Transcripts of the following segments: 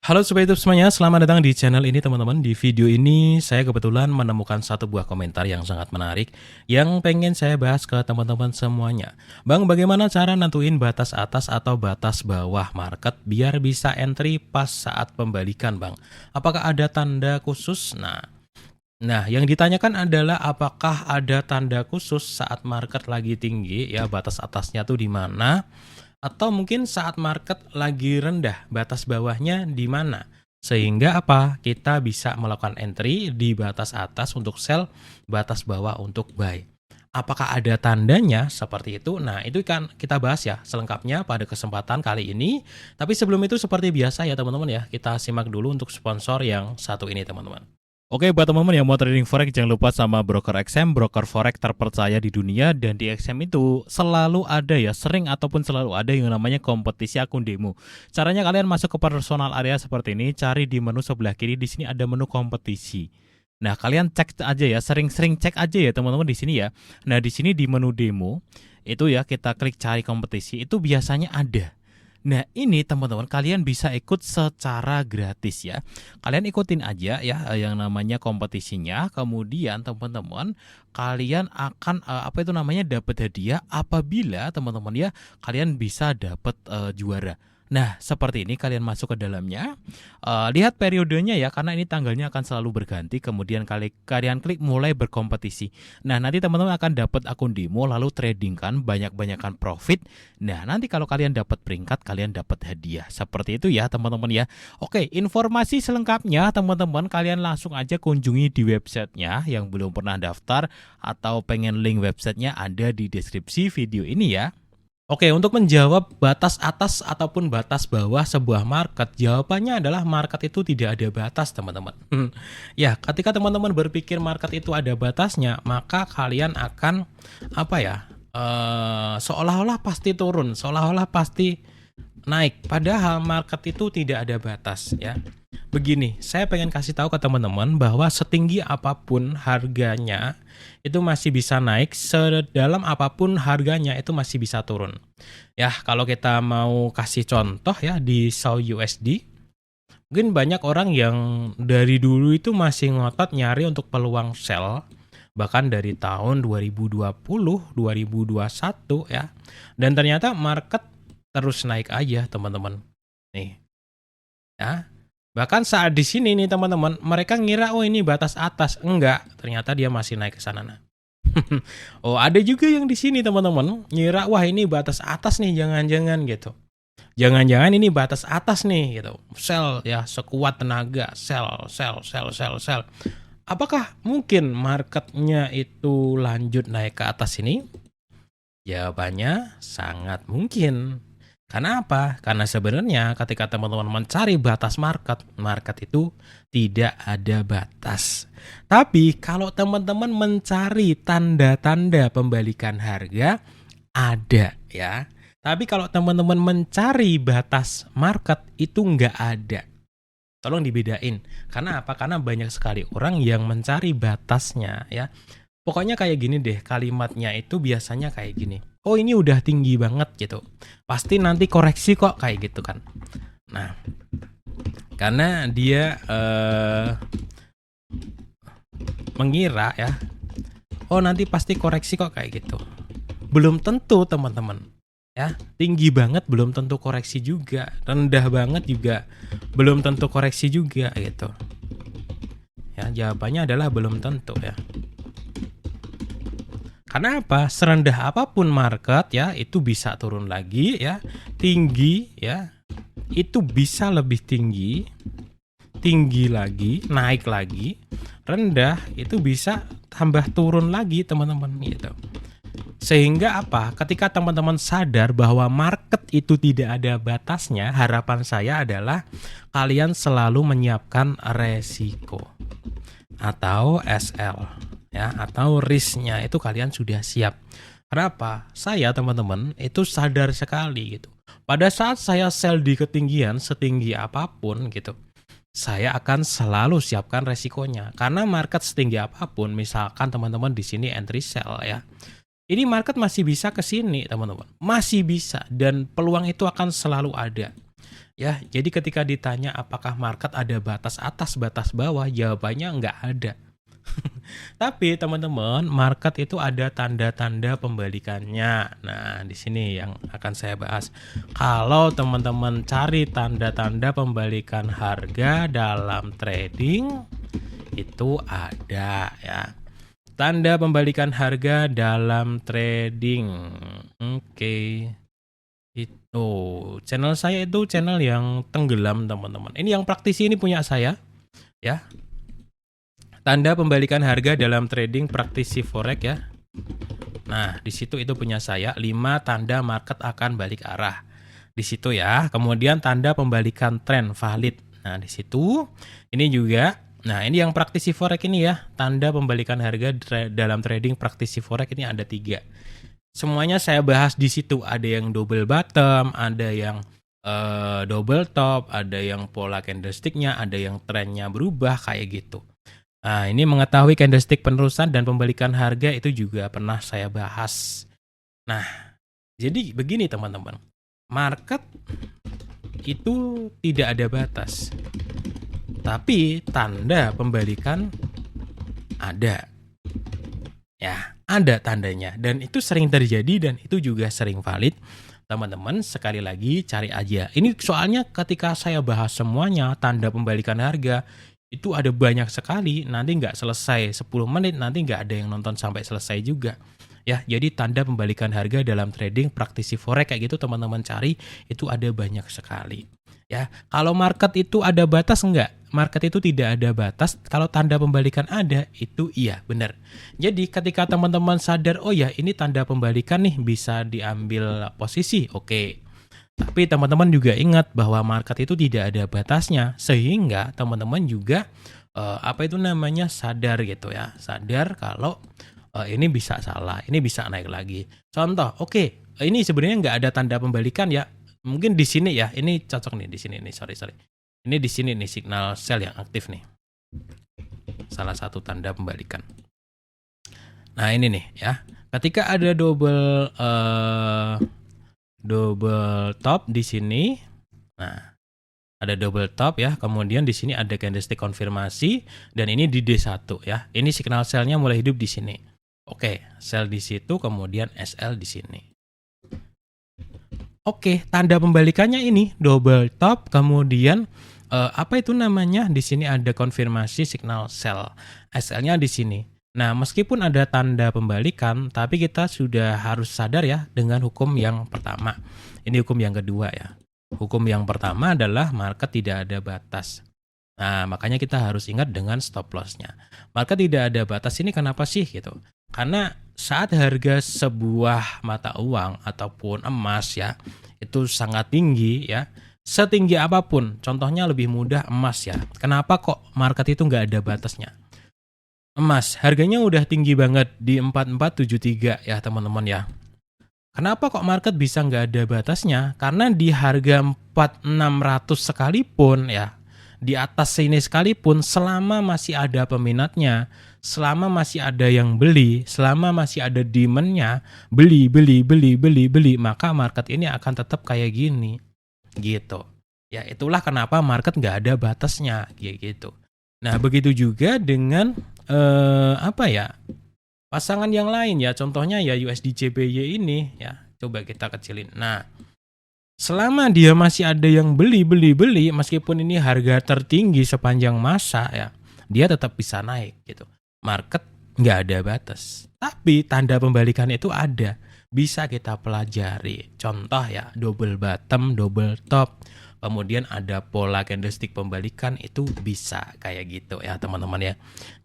Halo Sobat YouTube semuanya, selamat datang di channel ini teman-teman. Di video ini saya kebetulan menemukan satu buah komentar yang sangat menarik yang pengen saya bahas ke teman-teman semuanya. Bang, bagaimana cara nentuin batas atas atau batas bawah market biar bisa entry pas saat pembalikan, Bang? Apakah ada tanda khusus? Nah, yang ditanyakan adalah apakah ada tanda khusus saat market lagi tinggi, ya batas atasnya tuh di mana? Atau mungkin saat market lagi rendah, batas bawahnya di mana? Sehingga apa? Kita bisa melakukan entry di batas atas untuk sell, batas bawah untuk buy. Apakah ada tandanya seperti itu? Nah, itu kan kita bahas ya selengkapnya pada kesempatan kali ini. Tapi sebelum itu seperti biasa ya teman-teman ya, kita simak dulu untuk sponsor yang satu ini teman-teman. Oke, buat teman-teman yang mau trading forex, jangan lupa sama broker XM, broker forex terpercaya di dunia. Dan di XM itu selalu ada ya, sering ataupun selalu ada yang namanya kompetisi akun demo. Caranya kalian masuk ke personal area seperti ini, cari di menu sebelah kiri, di sini ada menu kompetisi. Nah, kalian cek aja ya, sering-sering cek aja ya teman-teman di sini ya. Nah, di sini di menu demo, itu ya kita klik cari kompetisi, itu biasanya ada. Nah, ini teman-teman kalian bisa ikut secara gratis ya. Kalian ikutin aja ya yang namanya kompetisinya. Kemudian teman-teman kalian akan dapat hadiah apabila teman-teman ya kalian bisa dapat juara. Nah, seperti ini kalian masuk ke dalamnya. Lihat periodenya ya, karena ini tanggalnya akan selalu berganti. Kemudian kalian klik mulai berkompetisi. Nah, nanti teman-teman akan dapat akun demo, lalu trading kan, banyak-banyakan profit. Nah, nanti kalau kalian dapat peringkat, kalian dapat hadiah. Seperti itu ya teman-teman ya. Oke, informasi selengkapnya teman-teman kalian langsung aja kunjungi di websitenya. Yang belum pernah daftar atau pengen link websitenya ada di deskripsi video ini ya. Oke, untuk menjawab batas atas ataupun batas bawah sebuah market, jawabannya adalah market itu tidak ada batas, teman-teman. Ya, ketika teman-teman berpikir market itu ada batasnya, maka kalian akan seolah-olah pasti turun, seolah-olah pasti naik. Padahal market itu tidak ada batas, ya. Begini, saya pengen kasih tahu ke teman-teman bahwa setinggi apapun harganya itu masih bisa naik, sedalam apapun harganya itu masih bisa turun. Ya, kalau kita mau kasih contoh ya di Saw USD, mungkin banyak orang yang dari dulu itu masih ngotot nyari untuk peluang sell, bahkan dari tahun 2020, 2021 ya. Dan ternyata market terus naik aja, teman-teman. Nih. Ya. Bahkan saat di sini nih teman-teman, mereka ngira oh ini batas atas, enggak, ternyata dia masih naik ke sana. Nah. Oh, ada juga yang di sini teman-teman, ngira wah ini batas atas nih, jangan-jangan gitu. Jangan-jangan ini batas atas nih gitu. Sell ya sekuat tenaga, sell. Apakah mungkin marketnya itu lanjut naik ke atas ini? Jawabannya sangat mungkin. Karena apa? Karena sebenarnya ketika teman-teman mencari batas market, market itu tidak ada batas. Tapi kalau teman-teman mencari tanda-tanda pembalikan harga, ada ya. Tapi kalau teman-teman mencari batas market, itu nggak ada. Tolong dibedain. Karena apa? Karena banyak sekali orang yang mencari batasnya ya. Pokoknya kayak gini deh, kalimatnya itu biasanya kayak gini. Oh ini udah tinggi banget gitu. Pasti nanti koreksi kok kayak gitu kan. Nah, karena dia mengira ya, oh nanti pasti koreksi kok kayak gitu. Belum tentu teman-teman. Ya, tinggi banget belum tentu koreksi juga, rendah banget juga belum tentu koreksi juga gitu. Ya, jawabannya adalah belum tentu ya. Karena apa? Serendah apapun market ya, itu bisa turun lagi ya. Tinggi ya, itu bisa lebih tinggi. Tinggi lagi, naik lagi. Rendah itu bisa tambah turun lagi teman-teman gitu. Sehingga apa? Ketika teman-teman sadar bahwa market itu tidak ada batasnya, harapan saya adalah kalian selalu menyiapkan resiko atau SL. Ya, atau risknya itu kalian sudah siap. Kenapa? Saya teman-teman itu sadar sekali gitu. Pada saat saya sell di ketinggian setinggi apapun gitu, saya akan selalu siapkan resikonya. Karena market setinggi apapun, misalkan teman-teman di sini entry sell ya. Ini market masih bisa ke sini teman-teman. Masih bisa dan peluang itu akan selalu ada. Ya, jadi ketika ditanya apakah market ada batas atas, batas bawah, jawabannya nggak ada. Tapi teman-teman, market itu ada tanda-tanda pembalikannya. Nah, di sini yang akan saya bahas. Kalau teman-teman cari tanda-tanda pembalikan harga dalam trading, itu ada ya. Tanda pembalikan harga dalam trading. Oke. Itu channel saya itu channel yang tenggelam teman-teman. Ini yang praktisi ini punya saya ya. Tanda pembalikan harga dalam trading praktisi forex ya. Nah, di situ itu punya saya 5 tanda market akan balik arah. Di situ ya. Kemudian tanda pembalikan tren valid. Nah, di situ ini juga. Nah, ini yang praktisi forex ini ya. Tanda pembalikan harga dalam trading praktisi forex ini ada 3. Semuanya saya bahas di situ. Ada yang double bottom, ada yang double top, ada yang pola candlestick-nya, ada yang trennya berubah kayak gitu. Nah, ini mengetahui candlestick penerusan dan pembalikan harga itu juga pernah saya bahas. Nah, jadi begini teman-teman. Market itu tidak ada batas. Tapi tanda pembalikan ada. Ya, ada tandanya dan itu sering terjadi dan itu juga sering valid. Teman-teman, sekali lagi cari aja. Ini soalnya ketika saya bahas semuanya tanda pembalikan harga itu ada banyak sekali, nanti nggak selesai 10 menit, nanti nggak ada yang nonton sampai selesai juga. Ya, jadi tanda pembalikan harga dalam trading praktisi forex kayak gitu teman-teman cari, itu ada banyak sekali. Ya, kalau market itu ada batas enggak? Market itu tidak ada batas, kalau tanda pembalikan ada, itu iya, benar. Jadi ketika teman-teman sadar, oh ya ini tanda pembalikan nih bisa diambil posisi, oke. Tapi teman-teman juga ingat bahwa market itu tidak ada batasnya, sehingga teman-teman juga apa itu namanya sadar gitu ya, sadar kalau ini bisa salah, ini bisa naik lagi. Contoh, oke, ini sebenarnya nggak ada tanda pembalikan ya, mungkin di sini ya, ini cocok nih di sini nih, sorry. Ini di sini nih signal sell yang aktif nih, salah satu tanda pembalikan. Nah ini nih ya, ketika ada double top di sini. Nah, ada double top ya. Kemudian di sini ada candlestick konfirmasi dan ini di D1 ya. Ini signal sell-nya mulai hidup di sini. Oke, sell di situ kemudian SL di sini. Oke, tanda pembalikannya ini double top kemudian apa itu namanya? Di sini ada konfirmasi signal sell. SL-nya di sini. Nah, meskipun ada tanda pembalikan, tapi kita sudah harus sadar ya dengan hukum yang pertama. Ini hukum yang kedua ya. Hukum yang pertama adalah market tidak ada batas. Nah, makanya kita harus ingat dengan stop loss-nya. Market tidak ada batas ini kenapa sih gitu? Karena saat harga sebuah mata uang ataupun emas ya, itu sangat tinggi ya. Setinggi apapun, contohnya lebih mudah emas ya. Kenapa kok market itu nggak ada batasnya? Emas, harganya udah tinggi banget di 4473 ya teman-teman ya. Kenapa kok market bisa nggak ada batasnya? Karena di harga 4600 sekalipun ya, di atas sini sekalipun selama masih ada peminatnya, selama masih ada yang beli, selama masih ada demand-nya, beli, maka market ini akan tetap kayak gini. Gitu. Ya itulah kenapa market nggak ada batasnya gitu. Nah begitu juga dengan apa ya, pasangan yang lain ya, contohnya ya USD JPY ini ya, coba kita kecilin. Nah selama dia masih ada yang beli, meskipun ini harga tertinggi sepanjang masa ya, dia tetap bisa naik gitu. Market nggak ada batas, tapi tanda pembalikan itu ada, bisa kita pelajari. Contoh ya, double bottom, double top, kemudian ada pola candlestick pembalikan, itu bisa kayak gitu ya teman-teman ya.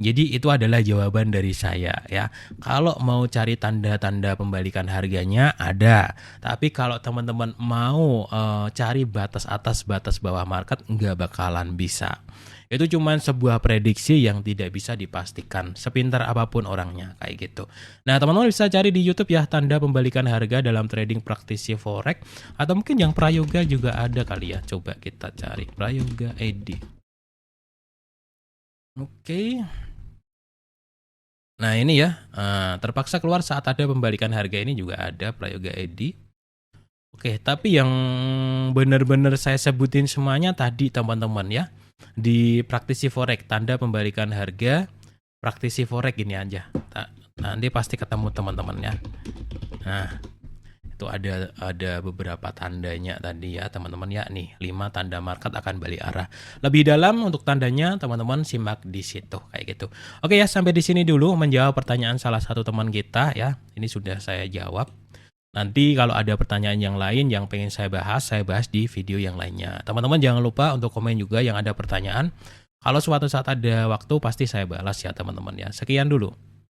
Jadi itu adalah jawaban dari saya ya. Kalau mau cari tanda-tanda pembalikan harganya ada, tapi kalau teman-teman mau cari batas atas batas bawah market nggak bakalan bisa. Itu cuma sebuah prediksi yang tidak bisa dipastikan sepintar apapun orangnya kayak gitu. Nah teman-teman bisa cari di YouTube ya, tanda pembalikan harga dalam trading praktisi forex, atau mungkin yang prayoga juga ada kali ya. Coba kita cari prayoga ED. Oke. Nah ini ya, terpaksa keluar saat ada pembalikan harga, ini juga ada prayoga ED. Oke, tapi yang benar-benar saya sebutin semuanya tadi teman-teman ya. Di praktisi forex, tanda pembalikan harga, praktisi forex ini aja. Nanti pasti ketemu teman-teman ya. Nah, itu ada beberapa tandanya tadi ya teman-teman ya, nih 5 tanda market akan balik arah. Lebih dalam untuk tandanya teman-teman simak di situ kayak gitu. Oke ya, sampai di sini dulu menjawab pertanyaan salah satu teman kita ya. Ini sudah saya jawab. Nanti kalau ada pertanyaan yang lain yang pengen saya bahas di video yang lainnya. Teman-teman jangan lupa untuk komen juga yang ada pertanyaan. Kalau suatu saat ada waktu pasti saya balas ya teman-teman ya. Sekian dulu.